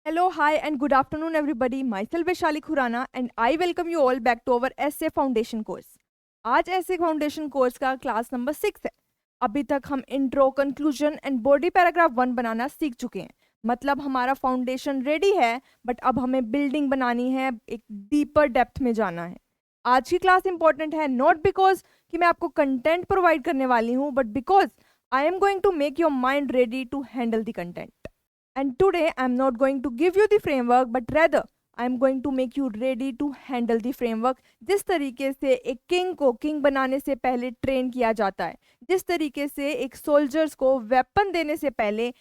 Hello, hi, and good afternoon, everybody. Myself Vaishali Khurana, and I welcome you all back to our essay foundation course. आज ऐसे foundation course का class number 6 है. अभी तक हम intro, conclusion and body paragraph 1 बनाना सीख चुके हैं. मतलब हमारा फाउंडेशन रेडी है, बट अब हमें बिल्डिंग बनानी है, एक डीपर डेप्थ में जाना है. आज की क्लास इंपॉर्टेंट है नॉट बिकॉज कि मैं आपको कंटेंट प्रोवाइड करने वाली हूँ, but because I am going to make your mind ready to handle the content. And today I am not going to give you the framework, but rather I am going to make you ready to handle the framework. जिस तरीके से एक king को king बनाने से पहले train किया जाता है, जिस तरीके से एक सोल्जर्स को वेपन देने से पहले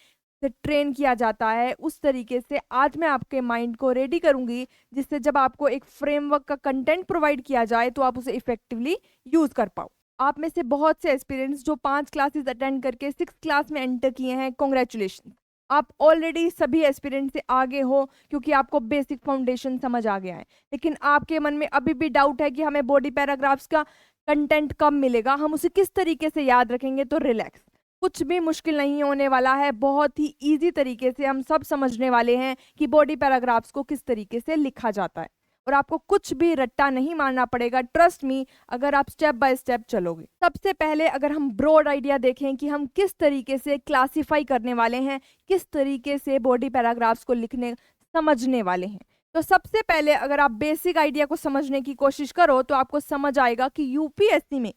ट्रेन किया जाता है, उस तरीके से आज मैं आपके माइंड को रेडी करूंगी, जिससे जब आपको एक फ्रेमवर्क का कंटेंट प्रोवाइड किया जाए तो आप उसे इफेक्टिवली यूज कर पाओ. आप में से बहुत से एक्सपीरियंस जो 5 क्लासेस अटेंड करके 6 क्लास में एंटर किए हैं, कॉन्ग्रेचुलेशन. आप ऑलरेडी सभी एस्पिरेंट से आगे हो क्योंकि आपको बेसिक फाउंडेशन समझ आ गया है. लेकिन आपके मन में अभी भी डाउट है कि हमें बॉडी पैराग्राफ्स का कंटेंट कब मिलेगा, हम उसे किस तरीके से याद रखेंगे. तो रिलैक्स, कुछ भी मुश्किल नहीं होने वाला है. बहुत ही इजी तरीके से हम सब समझने वाले हैं कि बॉडी पैराग्राफ्स को किस तरीके से लिखा जाता है, और आपको कुछ भी रट्टा नहीं मारना पड़ेगा. ट्रस्ट मी, अगर आप स्टेप बाय स्टेप चलोगे. सबसे पहले अगर हम ब्रॉड आइडिया देखें कि हम किस तरीके से क्लासिफाई करने वाले हैं, किस तरीके से बॉडी पैराग्राफ्स को लिखने समझने वाले हैं, तो सबसे पहले अगर आप बेसिक आइडिया को समझने की कोशिश करो तो आपको समझ आएगा कि यूपीएससी में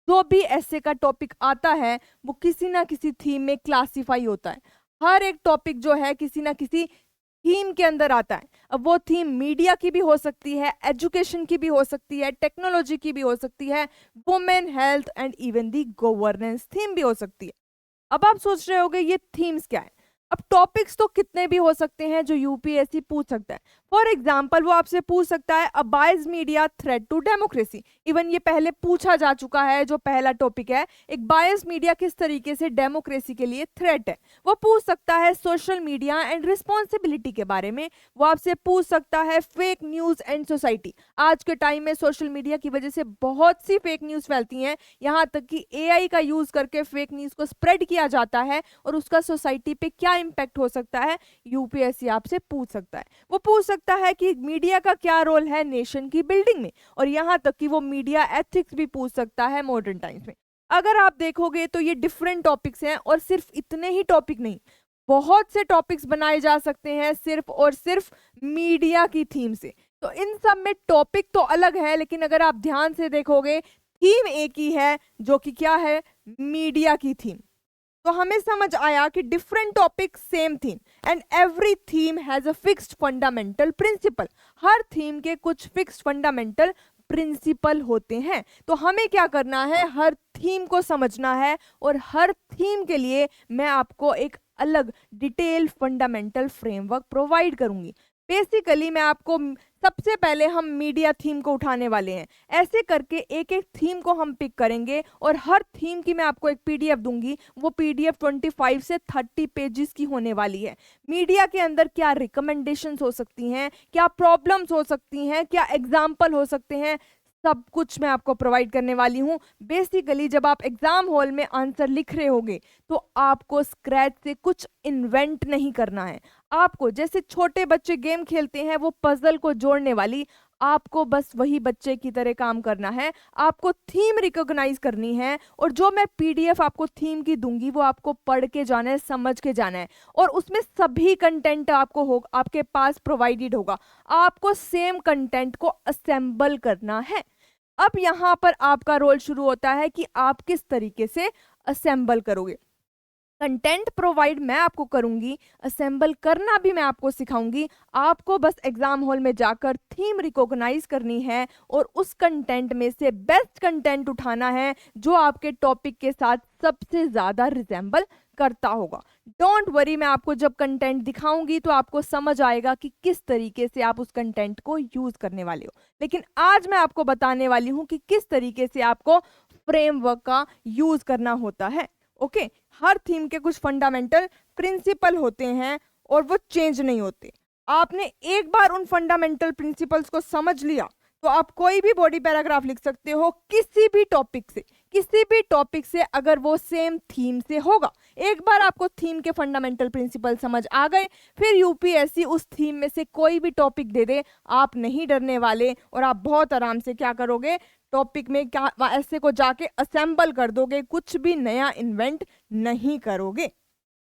जो भी ऐसे का टॉपिक आता है वो किसी ना किसी थीम में क्लासिफाई होता है. हर एक टॉपिक जो है किसी ना किसी थीम के अंदर आता है. अब वो थीम मीडिया की भी हो सकती है, एजुकेशन की भी हो सकती है, टेक्नोलॉजी की भी हो सकती है, women health and even the governance theme भी हो सकती है. अब आप सोच रहे होगे ये थीम्स क्या है. अब टॉपिक्स तो कितने भी हो सकते हैं जो यूपीएससी पूछ सकता है. फॉर एग्जाम्पल वो आपसे पूछ सकता है a biased media threat to democracy. Even ये पहले पूछा जा चुका है, जो पहला टॉपिक है, एक बायस्ड मीडिया किस तरीके से डेमोक्रेसी के लिए थ्रेट है. वो पूछ सकता है सोशल मीडिया एंड रिस्पॉन्सिबिलिटी के बारे में. वो आपसे पूछ सकता है फेक न्यूज एंड सोसाइटी. आज के टाइम में सोशल मीडिया की वजह से बहुत सी फेक न्यूज फैलती हैं, यहाँ तक कि एआई का यूज करके फेक न्यूज को स्प्रेड किया जाता है, और उसका सोसाइटी पे क्या इंपैक्ट हो सकता है यूपीएससी आपसे पूछ सकता है. वो पूछ सकता है कि मीडिया का क्या रोल है नेशन की बिल्डिंग में, और यहाँ तक कि वो मीडिया एथिक्स भी पूछ सकता है मॉडर्न टाइम्स में. अगर आप देखोगे तो ये डिफरेंट टॉपिक्स हैं, और सिर्फ इतने ही टॉपिक नहीं, बहुत से टॉपिक्स बनाए जा सकते हैं सिर्फ और सिर्फ मीडिया की थीम से. तो इन सब में टॉपिक तो अलग है, लेकिन अगर आप ध्यान से देखोगे थीम एक ही है, जो कि क्या है, मीडिया की थीम. तो हमें समझ आया कि different topic same theme, and every theme has a fixed fundamental principle. Her theme के कुछ फिक्स्ड फंडामेंटल प्रिंसिपल होते हैं. तो हमें क्या करना है, हर थीम को समझना है, और हर थीम के लिए मैं आपको एक अलग डिटेल फंडामेंटल फ्रेमवर्क प्रोवाइड करूंगी. बेसिकली मैं आपको सबसे पहले हम मीडिया थीम को उठाने वाले हैं. ऐसे करके एक एक थीम को हम पिक करेंगे, और हर थीम की मैं आपको एक पीडीएफ दूंगी. वो पीडीएफ 25 से 30 पेजेस की होने वाली है. मीडिया के अंदर क्या रिकमेंडेशंस हो सकती हैं, क्या प्रॉब्लम्स हो सकती हैं, क्या एग्जाम्पल हो सकते हैं, सब कुछ मैं आपको प्रोवाइड करने वाली हूँ. बेसिकली जब आप एग्जाम हॉल में आंसर लिख रहे होगे तो आपको स्क्रैच से कुछ इन्वेंट नहीं करना है. आपको जैसे छोटे बच्चे गेम खेलते हैं वो पजल को जोड़ने वाली, आपको बस वही बच्चे की तरह काम करना है. आपको थीम रिकॉग्नाइज करनी है, और जो मैं पीडीएफ आपको थीम की दूंगी वो आपको पढ़ के जाना है, समझ के जाना है, और उसमें सभी कंटेंट आपको आपके पास प्रोवाइडेड होगा. आपको सेम कंटेंट को असेंबल करना है. अब यहाँ पर आपका रोल शुरू होता है कि आप किस तरीके से असेंबल करोगे. कंटेंट प्रोवाइड मैं आपको करूंगी, असेंबल करना भी मैं आपको सिखाऊंगी. आपको बस एग्जाम हॉल में जाकर थीम रिकॉग्नाइज करनी है, और उस कंटेंट में से बेस्ट कंटेंट उठाना है जो आपके टॉपिक के साथ सबसे ज्यादा रिजेंबल करता होगा. डोंट वरी, मैं आपको जब कंटेंट दिखाऊंगी तो आपको समझ आएगा कि किस तरीके से आप उस कंटेंट को यूज करने वाले हो. लेकिन आज मैं आपको बताने वाली हूं कि किस तरीके से आपको फ्रेमवर्क का यूज करना होता है. ओके, हर थीम के कुछ फंडामेंटल प्रिंसिपल होते हैं, और वो चेंज नहीं होते. आपने एक बार उन फंडामेंटल प्रिंसिपल्स को समझ लिया तो आप कोई भी बॉडी पैराग्राफ लिख सकते हो किसी भी टॉपिक से. किसी भी टॉपिक से, अगर वो सेम थीम से होगा. एक बार आपको थीम के फंडामेंटल प्रिंसिपल समझ आ गए, फिर यूपीएससी उस थीम में से कोई भी टॉपिक दे दे, आप नहीं डरने वाले और आप बहुत आराम से क्या करोगे, टॉपिक में क्या ऐसे को जाके असेंबल कर दोगे, कुछ भी नया इन्वेंट नहीं करोगे।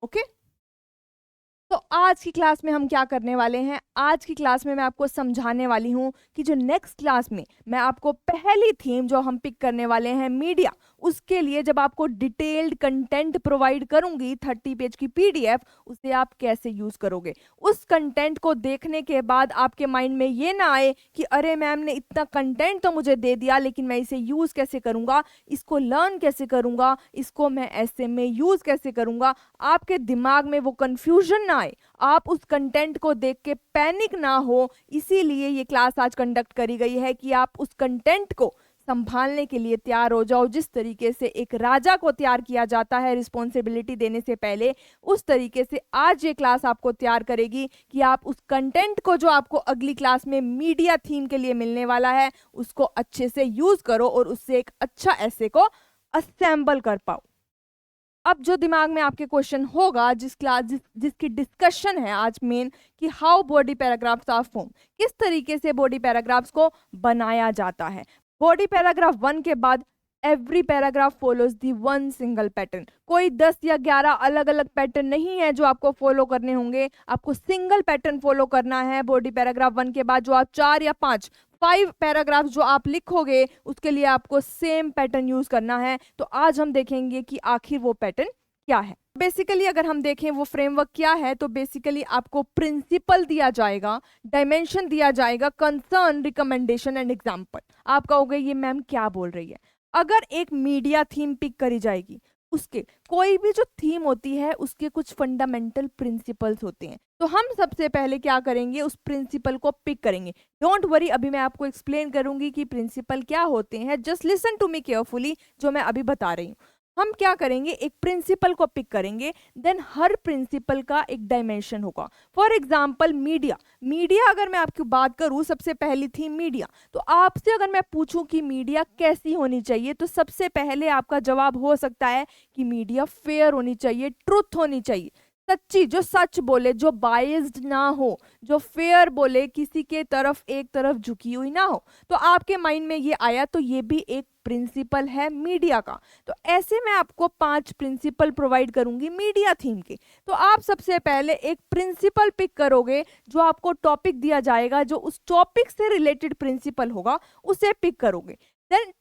ओके, तो आज की क्लास में हम क्या करने वाले हैं, आज की क्लास में मैं आपको समझाने वाली हूँ कि जो नेक्स्ट क्लास में मैं आपको पहली थीम जो हम पिक करने वाले हैं मीडिया, उसके लिए जब आपको डिटेल्ड कंटेंट प्रोवाइड करूंगी 30 पेज की पीडीएफ, उसे आप कैसे यूज करोगे। उस कंटेंट को देखने के बाद आपके माइंड में ये ना आए कि अरे मैम ने इतना कंटेंट तो मुझे दे दिया, लेकिन मैं इसे यूज कैसे करूंगा, इसको लर्न कैसे करूंगा, इसको मैं ऐसे में यूज कैसे करूंगा। आपके दिमाग में वो कंफ्यूजन ना आए, आप उस कंटेंट को देख के पैनिक ना हो, इसीलिए ये क्लास आज कंडक्ट करी गई है कि आप उस कंटेंट को संभालने के लिए तैयार हो जाओ। जिस तरीके से एक राजा को तैयार किया जाता है रिस्पॉन्सिबिलिटी देने से पहले, उस तरीके से आज ये क्लास आपको तैयार करेगी कि आप उस कंटेंट को जो आपको अगली क्लास में मीडिया थीम के लिए मिलने वाला है, उसको अच्छे से यूज करो और उससे एक अच्छा ऐसे को असेंबल कर पाओ। अब जो दिमाग में आपके क्वेश्चन होगा, जिसकी डिस्कशन है आज मेन, कि how body paragraphs are form, किस तरीके से बॉडी पैराग्राफ्स को बनाया जाता है। बॉडी पैराग्राफ 1 के बाद एवरी पैराग्राफ फॉलोज दी वन सिंगल पैटर्न। कोई 10 या 11 अलग अलग पैटर्न नहीं है जो आपको फॉलो करने होंगे, आपको सिंगल पैटर्न फॉलो करना है। बॉडी पैराग्राफ 1 के बाद जो आप 4 या 5 पैराग्राफ जो आप लिखोगे, उसके लिए आपको सेम पैटर्न यूज करना है। तो आज हम देखेंगे कि आखिर वो पैटर्न क्या है। बेसिकली अगर हम देखें वो फ्रेमवर्क क्या है, तो बेसिकली आपको प्रिंसिपल दिया जाएगा, डायमेंशन दिया जाएगा, कंसर्न, रिकमेंडेशन एंड एग्जाम्पल। आप कहोगे ये मैम क्या बोल रही है। अगर एक मीडिया थीम पिक करी जाएगी, उसके कोई भी जो थीम होती है उसके कुछ फंडामेंटल प्रिंसिपल्स होते हैं, तो हम सबसे पहले क्या करेंगे, उस प्रिंसिपल को पिक करेंगे। डोंट वरी, अभी मैं आपको एक्सप्लेन करूंगी कि प्रिंसिपल क्या होते हैं। Just listen to me carefully, जो मैं अभी बता रही हूँ। हम क्या करेंगे, एक प्रिंसिपल को पिक करेंगे, देन हर प्रिंसिपल का एक डायमेंशन होगा। फॉर एग्जाम्पल मीडिया अगर मैं आपकी बात करूं, सबसे पहली थी मीडिया। तो आपसे अगर मैं पूछूं कि मीडिया कैसी होनी चाहिए, तो सबसे पहले आपका जवाब हो सकता है कि मीडिया फेयर होनी चाहिए, ट्रुथ होनी चाहिए, सच्ची, जो सच बोले, जो बायस्ड ना हो, जो फेयर बोले, किसी के तरफ एक तरफ झुकी हुई ना हो। तो आपके माइंड में ये आया, तो ये भी एक प्रिंसिपल है मीडिया का। तो ऐसे मैं आपको 5 प्रिंसिपल प्रोवाइड करूंगी मीडिया थीम के। तो आप सबसे पहले एक प्रिंसिपल पिक करोगे, जो आपको टॉपिक दिया जाएगा, जो उस टॉपिक से रिलेटेड प्रिंसिपल होगा उसे पिक करोगे। देन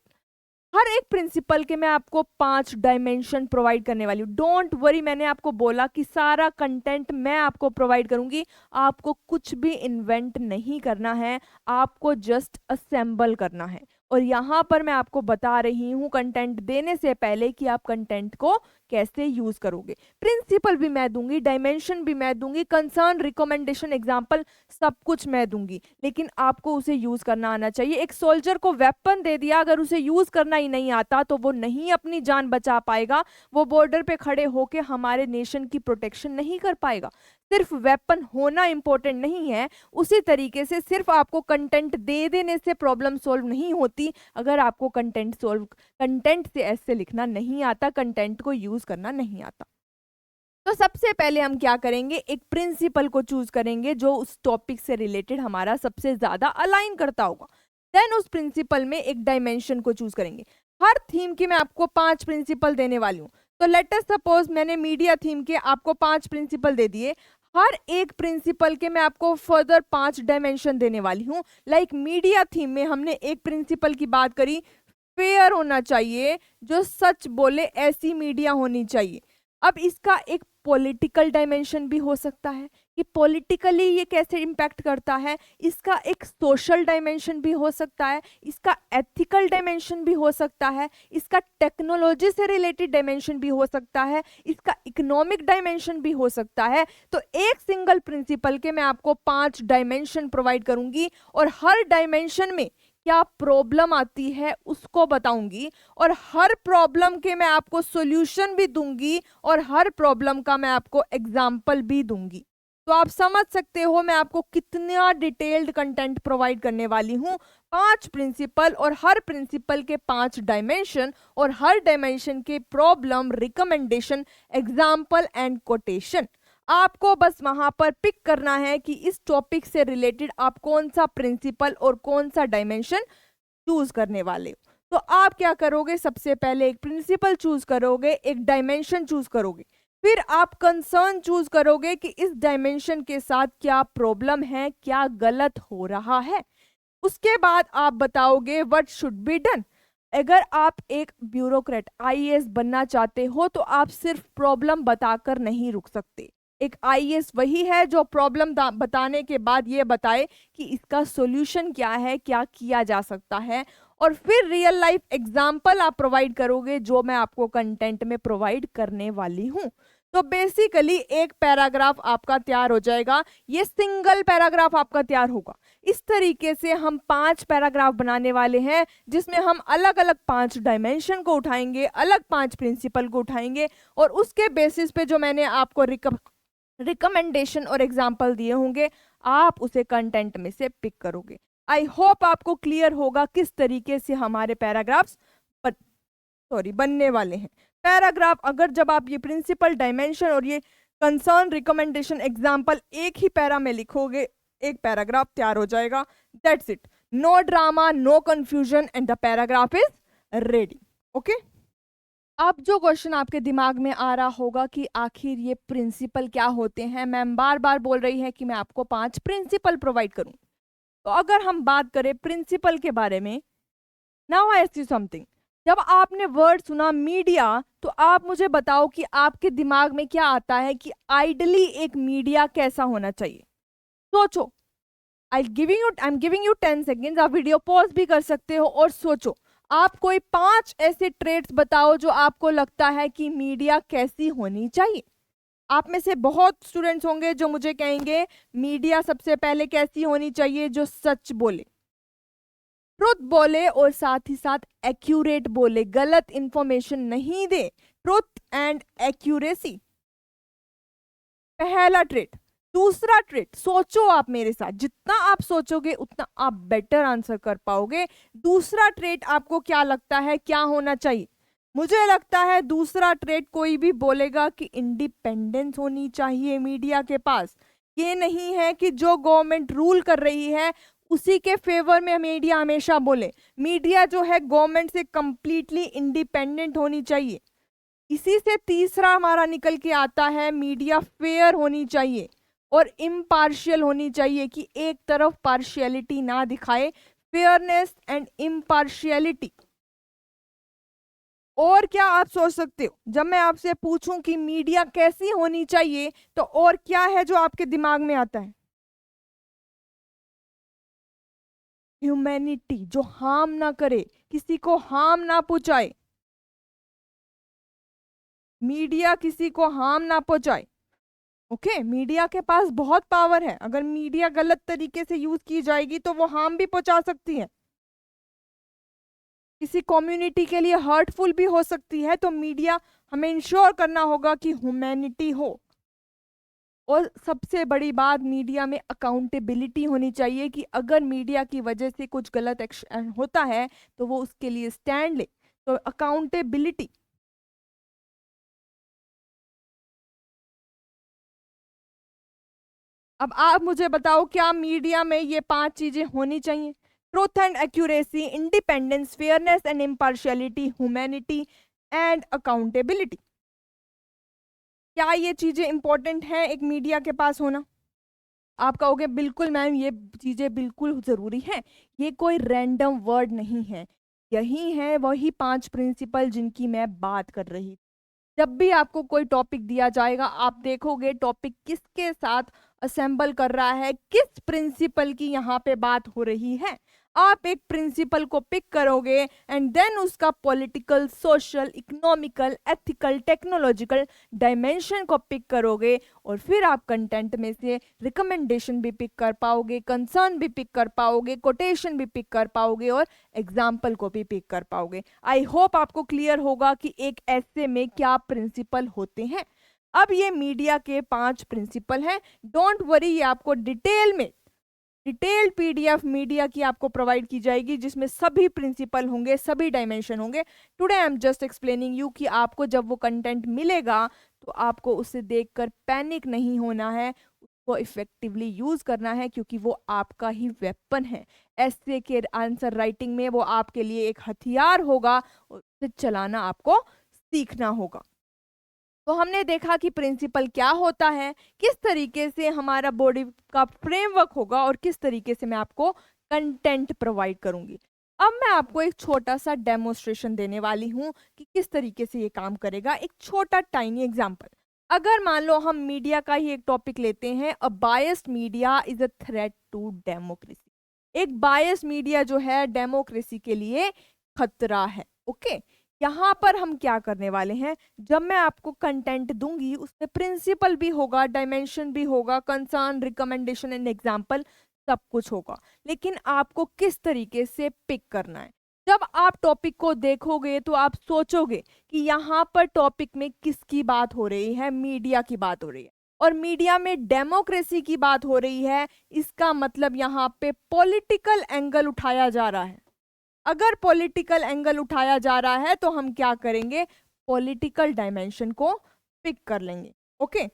हर एक प्रिंसिपल के मैं आपको 5 डायमेंशन प्रोवाइड करने वाली हूँ। डोंट वरी, मैंने आपको बोला कि सारा कंटेंट मैं आपको प्रोवाइड करूंगी, आपको कुछ भी इन्वेंट नहीं करना है, आपको जस्ट असेंबल करना है। और यहाँ पर मैं आपको बता रही हूँ कंटेंट देने से पहले कि आप कंटेंट को कैसे यूज करोगे। प्रिंसिपल भी मैं दूंगी, डायमेंशन भी मैं दूंगी, कंसर्न, रिकमेंडेशन, एग्जाम्पल, सब कुछ मैं दूंगी, लेकिन आपको उसे यूज करना आना चाहिए। एक सोल्जर को वेपन दे दिया, अगर उसे यूज करना ही नहीं आता तो वो नहीं अपनी जान बचा पाएगा, वो बॉर्डर पे खड़े होके हमारे नेशन की प्रोटेक्शन नहीं कर पाएगा। सिर्फ वेपन होना इंपॉर्टेंट नहीं है, उसी तरीके से सिर्फ आपको कंटेंट दे देने से प्रॉब्लम सॉल्व नहीं होती। अगर आपको कंटेंट से ऐसे लिखना नहीं आता, कंटेंट को यूज करना नहीं आता, तो सबसे पहले हम क्या करेंगे, एक प्रिंसिपल को चूज करेंगे जो उस टॉपिक से रिलेटेड हमारा सबसे ज्यादा अलाइन करता होगा। देन उस प्रिंसिपल में एक डायमेंशन को चूज करेंगे। हर थीम की मैं आपको 5 प्रिंसिपल देने वाली हूँ। तो लेट अस सपोज मैंने मीडिया थीम के आपको 5 प्रिंसिपल दे दिए, हर एक प्रिंसिपल के मैं आपको फर्दर 5 डायमेंशन देने वाली हूँ। लाइक मीडिया थीम में हमने एक प्रिंसिपल की बात करी, फेयर होना चाहिए, जो सच बोले ऐसी मीडिया होनी चाहिए। अब इसका एक पॉलिटिकल डायमेंशन भी हो सकता है कि पॉलिटिकली ये कैसे इम्पैक्ट करता है, इसका एक सोशल डायमेंशन भी हो सकता है, इसका एथिकल डायमेंशन भी हो सकता है, इसका टेक्नोलॉजी से रिलेटेड डायमेंशन भी हो सकता है, इसका इकोनॉमिक डायमेंशन भी हो सकता है। तो एक सिंगल प्रिंसिपल के मैं आपको 5 डायमेंशन प्रोवाइड करूंगी और हर डायमेंशन में क्या प्रॉब्लम आती है उसको बताऊंगी, और हर प्रॉब्लम के मैं आपको सॉल्यूशन भी दूंगी, और हर प्रॉब्लम का मैं आपको एग्जाम्पल भी दूंगी। तो आप समझ सकते हो मैं आपको कितना डिटेल्ड कंटेंट प्रोवाइड करने वाली हूँ। 5 प्रिंसिपल और हर प्रिंसिपल के 5 डायमेंशन और हर डायमेंशन के problem, recommendation, example and quotation. आपको बस वहां पर पिक करना है कि इस टॉपिक से रिलेटेड आप कौन सा प्रिंसिपल और कौन सा डायमेंशन चूज करने वाले हो। तो आप क्या करोगे, सबसे पहले एक प्रिंसिपल चूज करोगे, एक डायमेंशन चूज करोगे, फिर आप कंसर्न चूज करोगे कि इस डायमेंशन के साथ क्या प्रॉब्लम है, क्या गलत हो रहा है। उसके बाद आप बताओगे व्हाट शुड बी डन। अगर आप एक ब्यूरोक्रेट आईएएस बनना चाहते हो तो आप सिर्फ प्रॉब्लम बताकर नहीं रुक सकते। एक आईएएस वही है जो प्रॉब्लम बताने के बाद ये बताए कि इसका सॉल्यूशन क्या है, क्या किया जा सकता है, और फिर रियल लाइफ एग्जाम्पल आप प्रोवाइड करोगे जो मैं आपको कंटेंट में प्रोवाइड करने वाली हूँ। तो बेसिकली एक पैराग्राफ आपका तैयार हो जाएगा, ये सिंगल पैराग्राफ आपका तैयार होगा। इस तरीके से हम 5 पैराग्राफ बनाने वाले हैं जिसमें हम अलग अलग 5 डायमेंशन को उठाएंगे, अलग 5 प्रिंसिपल को उठाएंगे, और उसके बेसिस पे जो मैंने आपको रिकमेंडेशन और एग्जाम्पल दिए होंगे आप उसे कंटेंट में से पिक करोगे। आई होप आपको क्लियर होगा किस तरीके से हमारे पैराग्राफ्स बनने वाले हैं। पैराग्राफ अगर जब आप ये प्रिंसिपल, डायमेंशन और ये कंसर्न, रिकमेंडेशन, एग्जाम्पल एक ही पैरा में लिखोगे, एक पैराग्राफ तैयार हो जाएगा। That's it, no drama, no confusion and the paragraph is ready. Okay, अब जो क्वेश्चन आपके दिमाग में आ रहा होगा कि आखिर ये प्रिंसिपल क्या होते हैं, मैम बार बार बोल रही है कि मैं आपको 5 प्रिंसिपल प्रोवाइड करूं। तो अगर हम बात करें प्रिंसिपल के बारे में, now I ask you something. जब आपने वर्ड सुना मीडिया तो आप मुझे बताओ कि आपके दिमाग में क्या आता है कि आइडली एक मीडिया कैसा होना चाहिए। सोचो, I am giving you 10 seconds, आप वीडियो पॉज भी कर सकते हो और सोचो। आप कोई 5 ऐसे ट्रेड्स बताओ जो आपको लगता है कि मीडिया कैसी होनी चाहिए। आप में से बहुत स्टूडेंट्स होंगे जो मुझे कहेंगे मीडिया सबसे पहले कैसी होनी चाहिए, जो सच बोले, ट्रुथ बोले और साथ ही साथ एक्यूरेट बोले, गलत इंफॉर्मेशन नहीं दे। ट्रुथ एंड एक्यूरेसी पहला ट्रेड। दूसरा ट्रेड, सोचो आप मेरे साथ, जितना आप सोचोगे उतना आप बेटर आंसर कर पाओगे। दूसरा ट्रेड आपको क्या लगता है क्या होना चाहिए? मुझे लगता है दूसरा ट्रेड कोई भी बोलेगा कि इंडिपेंडेंस होनी चाहिए मीडिया के पास। ये नहीं है कि जो गवर्नमेंट रूल कर रही है उसी के फेवर में मीडिया हमेशा बोले। मीडिया जो है गवर्नमेंट से कंप्लीटली इंडिपेंडेंट होनी चाहिए। इसी से तीसरा हमारा निकल के आता है मीडिया फेयर होनी चाहिए और इम्पार्शियल होनी चाहिए, कि एक तरफ पार्शियलिटी ना दिखाए, फेयरनेस एंड इम्पार्शियलिटी। और क्या आप सोच सकते हो जब मैं आपसे पूछूं कि मीडिया कैसी होनी चाहिए, तो और क्या है जो आपके दिमाग में आता है? ह्यूमैनिटी, जो हार्म ना करे, किसी को हार्म ना पहुंचाए। मीडिया किसी को हार्म ना पहुंचाए। ओके, मीडिया के पास बहुत पावर है। अगर मीडिया गलत तरीके से यूज की जाएगी तो वो हार्म भी पहुंचा सकती है, किसी कम्युनिटी के लिए हर्टफुल भी हो सकती है। तो मीडिया हमें इंश्योर करना होगा कि ह्यूमैनिटी हो। और सबसे बड़ी बात, मीडिया में अकाउंटेबिलिटी होनी चाहिए, कि अगर मीडिया की वजह से कुछ गलत एक्शन होता है तो वो उसके लिए स्टैंड ले। तो अकाउंटेबिलिटी। अब आप मुझे बताओ क्या मीडिया में ये 5 चीजें होनी चाहिए? Truth and accuracy, independence, fairness and impartiality, humanity and accountability. क्या ये चीजें इंपॉर्टेंट है एक मीडिया के पास होना? आप कहोगे बिल्कुल मैम ये चीजें बिल्कुल जरूरी है, ये कोई रैंडम वर्ड नहीं है, यही है वही 5 प्रिंसिपल जिनकी मैं बात कर रही। जब भी आपको कोई टॉपिक दिया जाएगा आप देखोगे टॉपिक किसके साथ असेंबल कर रहा है, किस प्रिंसिपल की यहाँ पे बात हो रही है। आप एक प्रिंसिपल को पिक करोगे एंड देन उसका political, social, economical, ethical, technological dimension को पिक करोगे और फिर आप कंटेंट में से रिकमेंडेशन भी पिक कर पाओगे, कंसर्न भी पिक कर पाओगे, कोटेशन भी पिक कर पाओगे और एग्जाम्पल को भी पिक कर पाओगे। आई होप आपको क्लियर होगा कि एक ऐसे में क्या प्रिंसिपल होते हैं। अब ये मीडिया के 5 प्रिंसिपल हैं। डोंट वरी, ये आपको डिटेल्ड पीडीएफ मीडिया की आपको प्रोवाइड की जाएगी, जिसमें सभी प्रिंसिपल होंगे, सभी डायमेंशन होंगे। Today I am just explaining you कि आपको जब वो कंटेंट मिलेगा तो आपको उसे देखकर पैनिक नहीं होना है, उसको इफेक्टिवली यूज करना है, क्योंकि वो आपका ही वेपन है। ऐसे के आंसर राइटिंग में वो आपके लिए एक हथियार होगा, उसे चलाना आपको सीखना होगा। तो हमने देखा कि प्रिंसिपल क्या होता है, किस तरीके से हमारा बॉडी का फ्रेमवर्क होगा और किस तरीके से मैं आपको कंटेंट प्रोवाइड करूंगी। अब मैं आपको एक छोटा सा डेमोन्स्ट्रेशन देने वाली हूं कि किस तरीके से ये काम करेगा। एक छोटा टाइनी एग्जांपल, अगर मान लो हम मीडिया का ही एक टॉपिक लेते हैं, a biased media is a threat to democracy. एक बायस्ड मीडिया जो है डेमोक्रेसी के लिए खतरा है। ओके, यहाँ पर हम क्या करने वाले हैं, जब मैं आपको कंटेंट दूंगी उसमें प्रिंसिपल भी होगा, डायमेंशन भी होगा, कंसर्न, रिकमेंडेशन एंड एग्जाम्पल सब कुछ होगा, लेकिन आपको किस तरीके से पिक करना है। जब आप टॉपिक को देखोगे तो आप सोचोगे कि यहाँ पर टॉपिक में किसकी बात हो रही है, मीडिया की बात हो रही है, और मीडिया में डेमोक्रेसी की बात हो रही है। इसका मतलब यहाँ पे पॉलिटिकल एंगल उठाया जा रहा है। अगर पॉलिटिकल एंगल उठाया जा रहा है तो हम क्या करेंगे, पॉलिटिकल डायमेंशन को पिक कर लेंगे। ओके,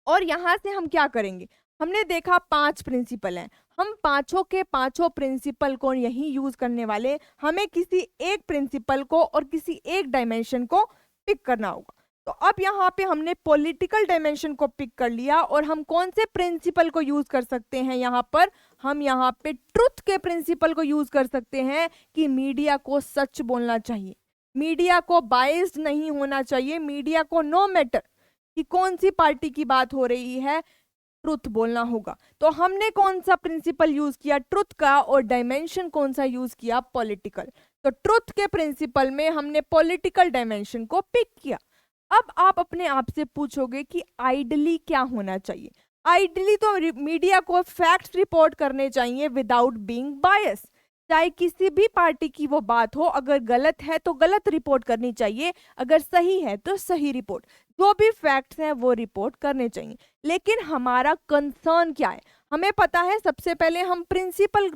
और यहां से हम क्या करेंगे, हमने देखा 5 प्रिंसिपल हैं, हम पांचों के पांचों प्रिंसिपल को यही यूज करने वाले। हमें किसी एक प्रिंसिपल को और किसी एक डायमेंशन को पिक करना होगा। तो अब यहाँ पे हमने पॉलिटिकल डायमेंशन को पिक कर लिया, और हम कौन से प्रिंसिपल को यूज कर सकते हैं यहाँ पर, हम यहाँ पे ट्रुथ के प्रिंसिपल को यूज कर सकते हैं कि मीडिया को सच बोलना चाहिए, मीडिया को बायस्ड नहीं होना चाहिए, मीडिया को नो मैटर कि कौन सी पार्टी की बात हो रही है, ट्रुथ बोलना होगा। तो हमने कौन सा प्रिंसिपल यूज किया, ट्रुथ का, और डायमेंशन कौन सा यूज किया, पॉलिटिकल। तो ट्रुथ के प्रिंसिपल में हमने पॉलिटिकल डायमेंशन को पिक किया। अब आप अपने आप से पूछोगे कि आइडली क्या होना चाहिए। आइडली तो मीडिया को फैक्ट्स रिपोर्ट करने चाहिए विदाउट बीइंग बायस। चाहे किसी भी पार्टी की वो बात हो, अगर गलत है तो गलत रिपोर्ट करनी चाहिए, अगर सही है तो सही रिपोर्ट, जो भी फैक्ट्स हैं वो रिपोर्ट करने चाहिए। लेकिन हमारा कंसर्न क्या है, हमें पता है सबसे पहले हम प्रिंसिपल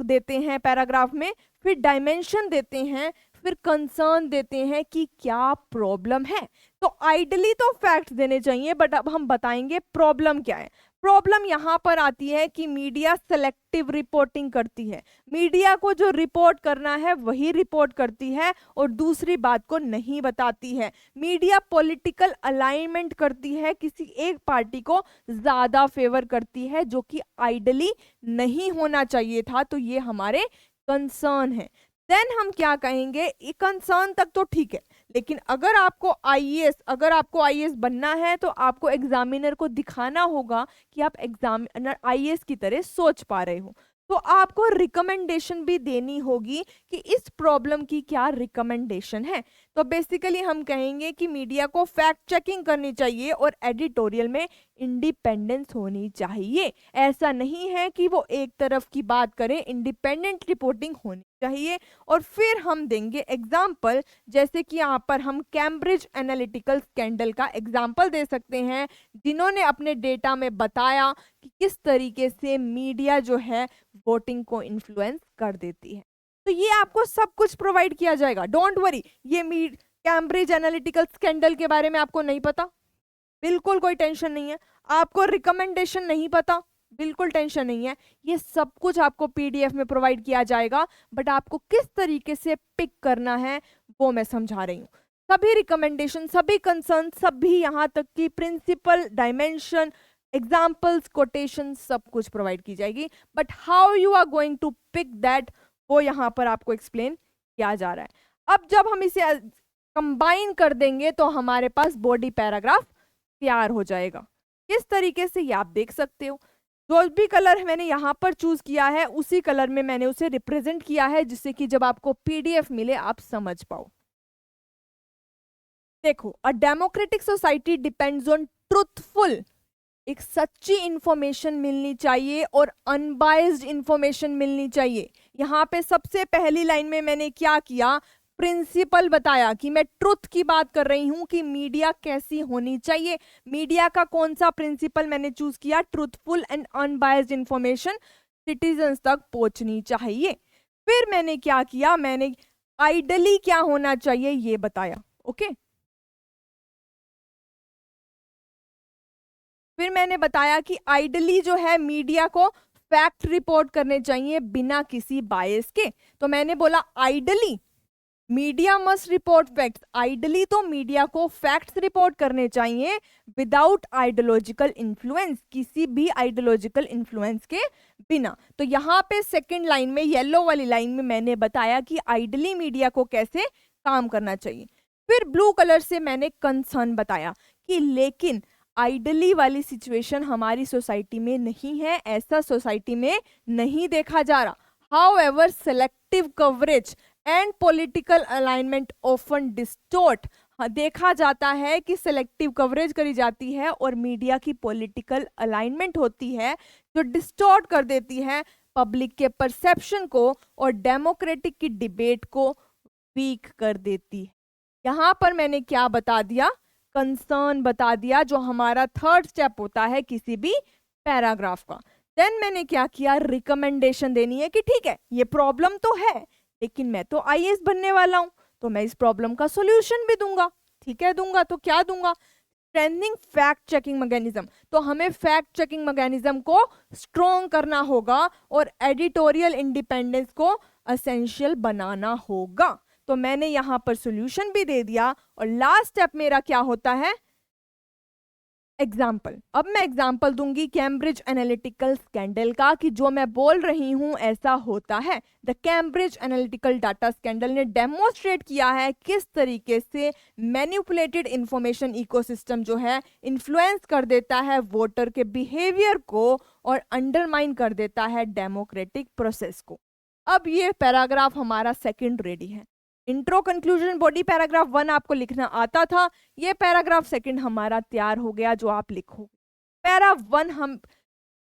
देते हैं पैराग्राफ में, फिर डायमेंशन देते हैं, फिर कंसर्न देते हैं कि क्या प्रॉब्लम है। तो आइडली तो फैक्ट्स देने चाहिए, बट अब हम बताएंगे प्रॉब्लम क्या है। प्रॉब्लम यहाँ पर आती है कि मीडिया सेलेक्टिव रिपोर्टिंग करती है, मीडिया को जो रिपोर्ट करना है वही रिपोर्ट करती है और दूसरी बात को नहीं बताती है। मीडिया पॉलिटिकल अलाइनमेंट करती है, किसी एक पार्टी को ज्यादा फेवर करती है, जो कि आइडली नहीं होना चाहिए था। तो ये हमारे कंसर्न है। देन हम क्या कहेंगे, कंसर्न तक तो ठीक है, लेकिन अगर आपको आईएएस बनना है तो आपको एग्जामिनर को दिखाना होगा कि आप एग्जामिनर आईएएस की तरह सोच पा रहे हो। तो आपको रिकमेंडेशन भी देनी होगी कि इस प्रॉब्लम की क्या रिकमेंडेशन है। तो बेसिकली हम कहेंगे कि मीडिया को फैक्ट चेकिंग करनी चाहिए और एडिटोरियल में इंडिपेंडेंस होनी चाहिए। ऐसा नहीं है कि वो एक तरफ की बात करें, इंडिपेंडेंट रिपोर्टिंग होनी चाहिए। और फिर हम देंगे एग्जाम्पल, जैसे कि यहाँ पर हम कैम्ब्रिज एनालिटिकल स्कैंडल का एग्जाम्पल दे सकते हैं, जिन्होंने अपने डेटा में बताया कि किस तरीके से मीडिया जो है वोटिंग को इन्फ्लुएंस कर देती है। तो ये आपको सब कुछ प्रोवाइड किया जाएगा, डोंट वरी। ये कैम्ब्रिज एनालिटिकल स्कैंडल के बारे में आपको नहीं पता, बिल्कुल कोई टेंशन नहीं है। आपको रिकमेंडेशन नहीं पता, बिल्कुल टेंशन नहीं है। ये सब कुछ आपको पीडीएफ में प्रोवाइड किया जाएगा, बट आपको किस तरीके से पिक करना है वो मैं समझा रही हूँ। सभी रिकमेंडेशन, सभी कंसर्न, सभी यहाँ तक कि प्रिंसिपल, डायमेंशन, एग्जाम्पल्स, कोटेशन, सब कुछ प्रोवाइड की जाएगी। But how you are going to pick that, वो यहाँ पर आपको एक्सप्लेन किया जा रहा है। अब जब हम इसे कंबाइन कर देंगे तो हमारे पास बॉडी पैराग्राफ तैयार हो जाएगा। किस तरीके से ये आप देख सकते हो, जो भी कलर मैंने यहाँ पर चूज किया है उसी कलर में मैंने उसे रिप्रेजेंट किया है, जिससे कि जब आपको पीडीएफ मिले आप समझ पाओ। देखो, a democratic society depends on truthful, एक सच्ची इंफॉर्मेशन मिलनी चाहिए और अनबाइज्ड इंफॉर्मेशन मिलनी चाहिए। यहाँ पे सबसे पहली लाइन में मैंने क्या किया, प्रिंसिपल बताया कि मैं ट्रुथ की बात कर रही हूं कि मीडिया कैसी होनी चाहिए। मीडिया का कौन सा प्रिंसिपल मैंने चूज किया? Truthful and unbiased information citizens तक पहुंचनी चाहिए। फिर मैंने क्या किया? मैंने आइडली क्या होना चाहिए ये बताया। ओके, फिर मैंने बताया कि आइडली जो है मीडिया को फैक्ट रिपोर्ट करने चाहिए बिना किसी बायस के। तो मैंने बोला ideally media must report facts. Ideally तो मीडिया को फैक्ट्स रिपोर्ट करने चाहिए विदाउट आइडियोलॉजिकल इन्फ्लुएंस, किसी भी आइडियोलॉजिकल इन्फ्लुएंस के बिना। तो यहाँ पे सेकंड लाइन में, येलो वाली लाइन में मैंने बताया कि आइडली मीडिया को कैसे काम करना चाहिए। फिर ब्लू कलर से मैंने कंसर्न बताया कि लेकिन आइडली वाली सिचुएशन हमारी सोसाइटी में नहीं है, ऐसा सोसाइटी में नहीं देखा जा रहा। However selective coverage and political alignment often distort, देखा जाता है कि सेलेक्टिव कवरेज करी जाती है और मीडिया की पॉलिटिकल अलाइनमेंट होती है जो डिस्टोर्ट कर देती है पब्लिक के परसेप्शन को और डेमोक्रेटिक की डिबेट को वीक कर देती है। यहाँ पर मैंने क्या बता दिया? कंसर्न बता दिया, जो हमारा थर्ड स्टेप होता है किसी भी पैराग्राफ का। देन मैंने क्या किया? रिकमेंडेशन देनी है कि ठीक है ये प्रॉब्लम तो है, लेकिन मैं तो आईएएस बनने वाला हूं, तो मैं इस प्रॉब्लम का सॉल्यूशन भी दूंगा। ठीक है, दूंगा तो क्या दूंगा? Strengthening fact checking mechanism. तो हमें फैक्ट चेकिंग मैकेनिज्म को स्ट्रॉन्ग करना होगा और एडिटोरियल इंडिपेंडेंस को असेंशियल बनाना होगा। तो मैंने यहां पर सॉल्यूशन भी दे दिया और लास्ट स्टेप मेरा क्या होता है? एग्जाम्पल। अब मैं एग्जाम्पल दूंगी कैम्ब्रिज एनालिटिकल स्कैंडल का कि जो मैं बोल रही हूं ऐसा होता है। The Cambridge analytical data scandal ने डेमोन्स्ट्रेट किया है किस तरीके से मैनिपुलेटेड इंफॉर्मेशन इकोसिस्टम जो है इन्फ्लुएंस कर देता है वोटर के बिहेवियर को और अंडरमाइन कर देता है डेमोक्रेटिक प्रोसेस को। अब ये पैराग्राफ हमारा सेकंड रेडी है। इंट्रो, कंक्लूजन, बॉडी पैराग्राफ 1 आपको लिखना आता था, ये पैराग्राफ सेकंड हमारा तैयार हो गया जो आप लिखोगे। पैरा 1 हम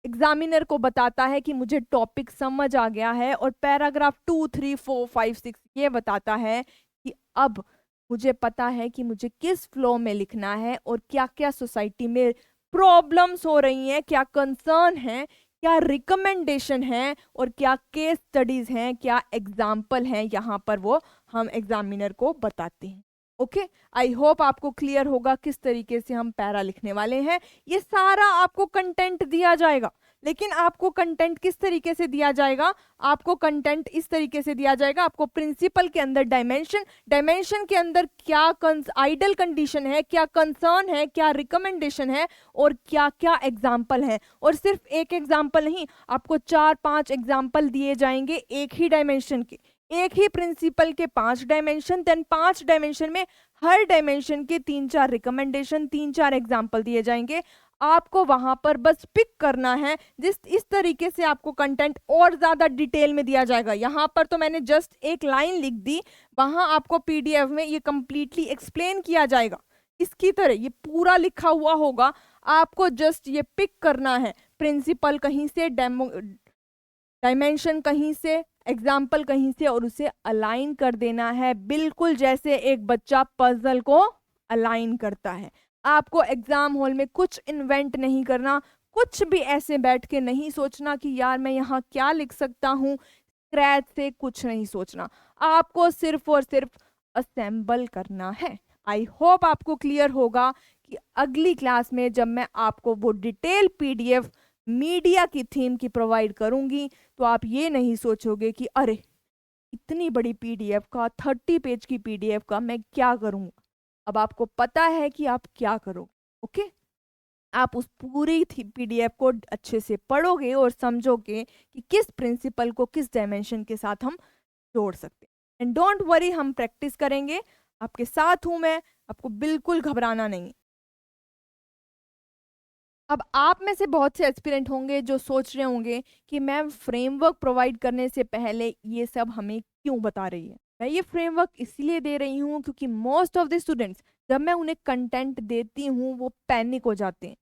एग्जामिनर को बताता है कि मुझे टॉपिक समझ आ गया है, और पैराग्राफ 2, 3, 4, 5, 6 ये बताता है कि अब मुझे पता है कि मुझे किस फ्लो में लिखना है और क्या क्या सोसाइटी में प्रॉब्लम्स हो रही हैं, क्या कंसर्न है, क्या रिकमेंडेशन है और क्या केस स्टडीज हैं, क्या एग्जाम्पल हैं, यहाँ पर वो हम एग्जामिनर को बताते हैं। ओके, आई होप आपको क्लियर होगा किस तरीके से हम पैरा लिखने वाले हैं। ये सारा आपको कंटेंट दिया जाएगा, लेकिन आपको कंटेंट किस तरीके से दिया जाएगा? आपको कंटेंट इस तरीके से दिया जाएगा, आपको प्रिंसिपल के अंदर डायमेंशन, डायमेंशन के अंदर क्या आइडल कंडीशन है, क्या कंसर्न है, क्या रिकमेंडेशन है और क्या क्या एग्जाम्पल है। और सिर्फ एक एग्जाम्पल नहीं, आपको 4-5 एग्जाम्पल दिए जाएंगे एक ही डायमेंशन के, एक ही प्रिंसिपल के 5 डायमेंशन, देन 5 डायमेंशन में हर डायमेंशन के 3-4 रिकमेंडेशन, 3-4 एग्जाम्पल दिए जाएंगे। आपको वहां पर बस पिक करना है, जिस इस तरीके से आपको कंटेंट और ज्यादा डिटेल में दिया जाएगा। यहाँ पर तो मैंने जस्ट एक लाइन लिख दी, वहां आपको पीडीएफ में ये कंप्लीटली एक्सप्लेन किया जाएगा। इसकी तरह ये पूरा लिखा हुआ होगा, आपको जस्ट ये पिक करना है, प्रिंसिपल कहीं से, डायमेंशन कहीं से, एग्जाम्पल कहीं से, और उसे अलाइन कर देना है, बिल्कुल जैसे एक बच्चा पजल को अलाइन करता है। आपको एग्जाम हॉल में कुछ इन्वेंट नहीं करना, कुछ भी ऐसे बैठ के नहीं सोचना कि यार मैं यहाँ क्या लिख सकता हूँ, स्क्रैच से कुछ नहीं सोचना, आपको सिर्फ और सिर्फ असेंबल करना है। आई होप आपको क्लियर होगा कि अगली क्लास में जब मैं आपको वो डिटेल पीडीएफ मीडिया की थीम की प्रोवाइड करूंगी तो आप ये नहीं सोचोगे कि अरे इतनी बड़ी पीडीएफ का, 30 पेज की पीडीएफ का मैं क्या करूंगा। अब आपको पता है कि आप क्या करोगे। ओके, आप उस पूरी पीडीएफ को अच्छे से पढ़ोगे और समझोगे कि किस प्रिंसिपल को किस डायमेंशन के साथ हम जोड़ सकते हैं। एंड डोंट वरी, हम प्रैक्टिस करेंगे, आपके साथ हूं मैं, आपको बिल्कुल घबराना नहीं। अब आप में से बहुत से एस्पिरेंट होंगे जो सोच रहे होंगे कि मैम फ्रेमवर्क प्रोवाइड करने से पहले ये सब हमें क्यों बता रही है। मैं ये फ्रेमवर्क इसलिए दे रही हूँ क्योंकि मोस्ट ऑफ द स्टूडेंट्स जब मैं उन्हें कंटेंट देती हूँ वो पैनिक हो जाते हैं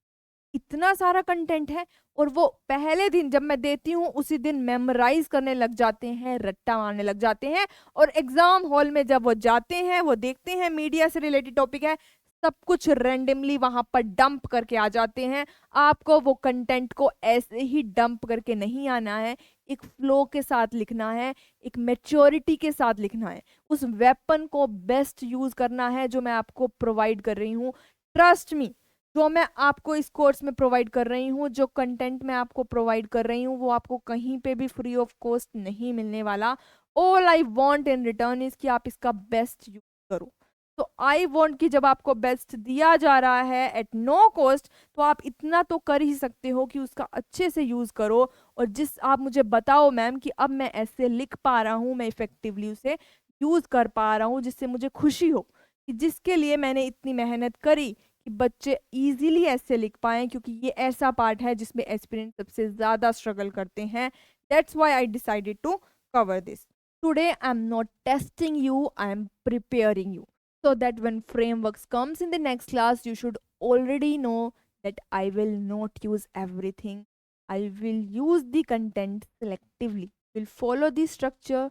इतना सारा कंटेंट है और वो पहले दिन जब मैं देती हूँ उसी दिन मेमोराइज करने लग जाते हैं, रट्टा मारने लग जाते हैं, और एग्जाम हॉल में जब वो जाते हैं, वो देखते हैं मीडिया से रिलेटेड टॉपिक है, सब कुछ रैंडमली वहां पर डंप करके आ जाते हैं। आपको वो कंटेंट को ऐसे ही डंप करके नहीं आना है, एक फ्लो के साथ लिखना है, एक मैच्योरिटी के साथ लिखना है, उस वेपन को बेस्ट यूज करना है जो मैं आपको प्रोवाइड कर रही हूँ। ट्रस्ट मी, जो मैं आपको इस कोर्स में प्रोवाइड कर रही हूँ, जो कंटेंट मैं आपको प्रोवाइड कर रही हूँ, वो आपको कहीं पे भी फ्री ऑफ कॉस्ट नहीं मिलने वाला। All I want in return is कि आप इसका बेस्ट यूज करो। तो आई वॉन्ट कि जब आपको बेस्ट दिया जा रहा है एट नो कॉस्ट, तो आप इतना तो कर ही सकते हो कि उसका अच्छे से यूज करो। और जिस आप मुझे बताओ मैम कि अब मैं ऐसे लिख पा रहा हूँ, मैं इफेक्टिवली उसे यूज कर पा रहा हूँ, जिससे मुझे खुशी हो कि जिसके लिए मैंने इतनी मेहनत करी कि बच्चे इजीली ऐसे लिख पाएं, क्योंकि ये ऐसा पार्ट है जिसमें एस्पिरेंट सबसे ज्यादा स्ट्रगल करते हैं। That's why I decided to cover this today. I am not testing you, I am preparing you, so that when frameworks comes in the next class, you should already know that I will not use everything. I will use the content selectively, will follow the structure,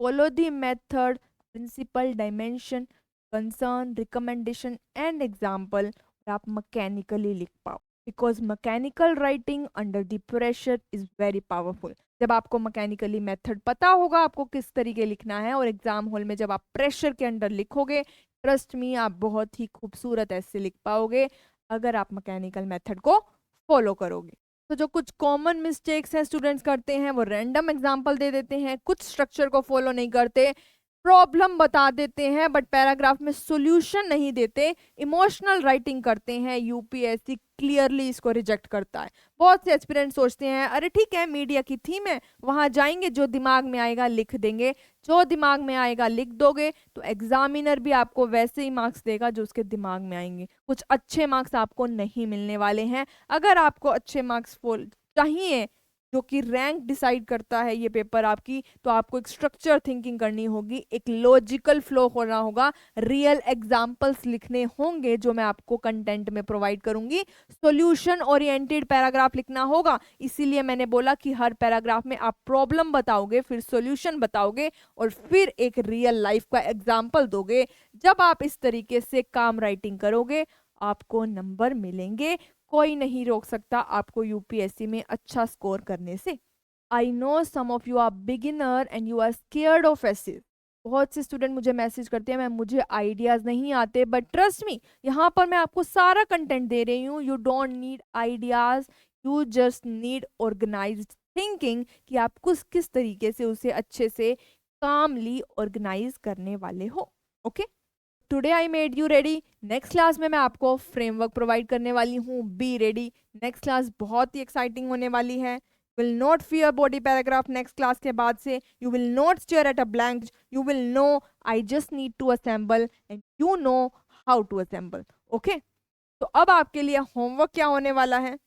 follow the method, principle, dimension, concern, recommendation and example, और आप mechanically लिख पाओ, because mechanical writing under the pressure is very powerful. जब आपको mechanically method पता होगा आपको किस तरीके लिखना है, और एग्जाम हॉल में जब आप प्रेशर के अंडर लिखोगे, ट्रस्ट मी, आप बहुत ही खूबसूरत ऐसे लिख पाओगे अगर आप मैकेनिकल मेथड को फॉलो करोगे। तो जो कुछ कॉमन मिस्टेक्स हैं स्टूडेंट्स करते हैं, वो रैंडम एग्जाम्पल दे देते हैं, कुछ स्ट्रक्चर को फॉलो नहीं करते, प्रॉब्लम बता देते हैं बट पैराग्राफ में सॉल्यूशन नहीं देते, इमोशनल राइटिंग करते हैं। यूपीएससी क्लियरली इसको रिजेक्ट करता है। बहुत से एस्पिरेंट्स सोचते हैं अरे ठीक है मीडिया की थीम है, वहां जाएंगे, जो दिमाग में आएगा लिख देंगे, जो दिमाग में आएगा लिख दोगे तो एग्जामिनर भी आपको वैसे ही मार्क्स देगा जो उसके दिमाग में आएंगे। कुछ अच्छे मार्क्स आपको नहीं मिलने वाले हैं। अगर आपको अच्छे मार्क्स चाहिए, जो कि रैंक डिसाइड करता है ये पेपर आपकी, तो आपको एक स्ट्रक्चर थिंकिंग करनी होगी, एक लॉजिकल फ्लो होना होगा, रियल एग्जांपल्स लिखने होंगे जो मैं आपको कंटेंट में प्रोवाइड करूंगी, सॉल्यूशन ओरिएंटेड पैराग्राफ लिखना होगा। इसीलिए मैंने बोला कि हर पैराग्राफ में आप प्रॉब्लम बताओगे, फिर सॉल्यूशन बताओगे और फिर एक रियल लाइफ का एग्जाम्पल दोगे। जब आप इस तरीके से काम राइटिंग करोगे आपको नंबर मिलेंगे, कोई नहीं रोक सकता आपको यूपीएससी में अच्छा स्कोर करने से। I know some of you are beginner and you are scared of essays. बहुत से स्टूडेंट मुझे मैसेज करते हैं मैम मुझे आइडियाज नहीं आते, बट ट्रस्ट मी, यहाँ पर मैं आपको सारा कंटेंट दे रही हूँ। You don't need ideas, you just need organised thinking, कि आप किस तरीके से उसे अच्छे से कामली ऑर्गेनाइज करने वाले हो। Okay, today I made you ready. Next class में मैं आपको फ्रेमवर्क प्रोवाइड करने वाली हूँ, बी रेडी। नेक्स्ट क्लास बहुत ही एक्साइटिंग होने वाली है। Will not fear body paragraph. Next class के बाद से you will not stare at a blank, you will know I just need to assemble and you know how to assemble. Okay, तो अब आपके लिए होमवर्क क्या होने वाला है?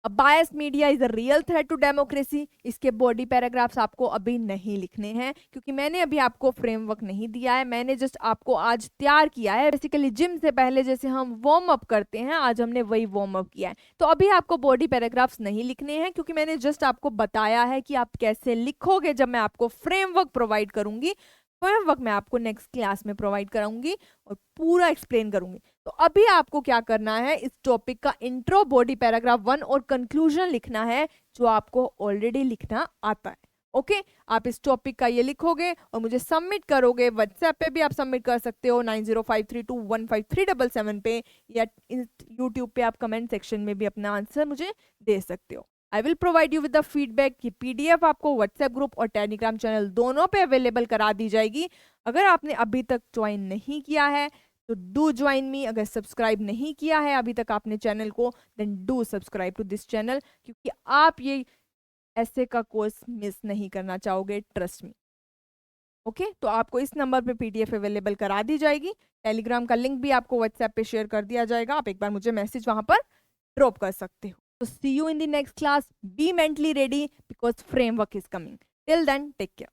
A biased media is a real threat to democracy। इसके body paragraphs आपको अभी नहीं लिखने हैं क्योंकि मैंने अभी आपको फ्रेमवर्क नहीं दिया है, मैंने जस्ट आपको आज तैयार किया है। बेसिकली जिम से पहले जैसे हम वार्म अप करते हैं, आज हमने वही वार्म अप किया है। तो अभी आपको बॉडी पैराग्राफ्स नहीं लिखने हैं क्योंकि मैंने जस्ट आपको बताया है कि आप कैसे लिखोगे जब मैं आपको फ्रेमवर्क प्रोवाइड करूंगी। फ्रेमवर्क मैं आपको नेक्स्ट क्लास में प्रोवाइड कराऊंगी और पूरा एक्सप्लेन करूंगी। तो अभी आपको क्या करना है, इस टॉपिक का इंट्रो, बॉडी पैराग्राफ 1 और कंक्लूजन लिखना है जो आपको ऑलरेडी लिखना आता है। ओके, आप इस टॉपिक का ये लिखोगे और मुझे सबमिट करोगे। व्हाट्सएप पे भी आप सबमिट कर सकते हो 9053215377 पे, या यूट्यूब पे आप कमेंट सेक्शन में भी अपना आंसर मुझे दे सकते हो। I will provide you with the feedback की पीडीएफ आपको व्हाट्सएप ग्रुप और टेलीग्राम चैनल दोनों पे अवेलेबल करा दी जाएगी। अगर आपने अभी तक ज्वाइन नहीं किया है तो डू ज्वाइन मी। अगर सब्सक्राइब नहीं किया है अभी तक आपने चैनल को, then do subscribe to this channel, क्योंकि आप ये ऐसे का कोर्स मिस नहीं करना चाहोगे, ट्रस्ट मी। ओके, तो आपको इस नंबर पे पीडीएफ अवेलेबल करा दी जाएगी। टेलीग्राम का लिंक भी आपको व्हाट्सएप पे शेयर कर दिया जाएगा, आप एक बार मुझे मैसेज वहां पर ड्रॉप कर सकते हो। So see you in the next class. Be mentally ready because framework is coming. Till then, take care.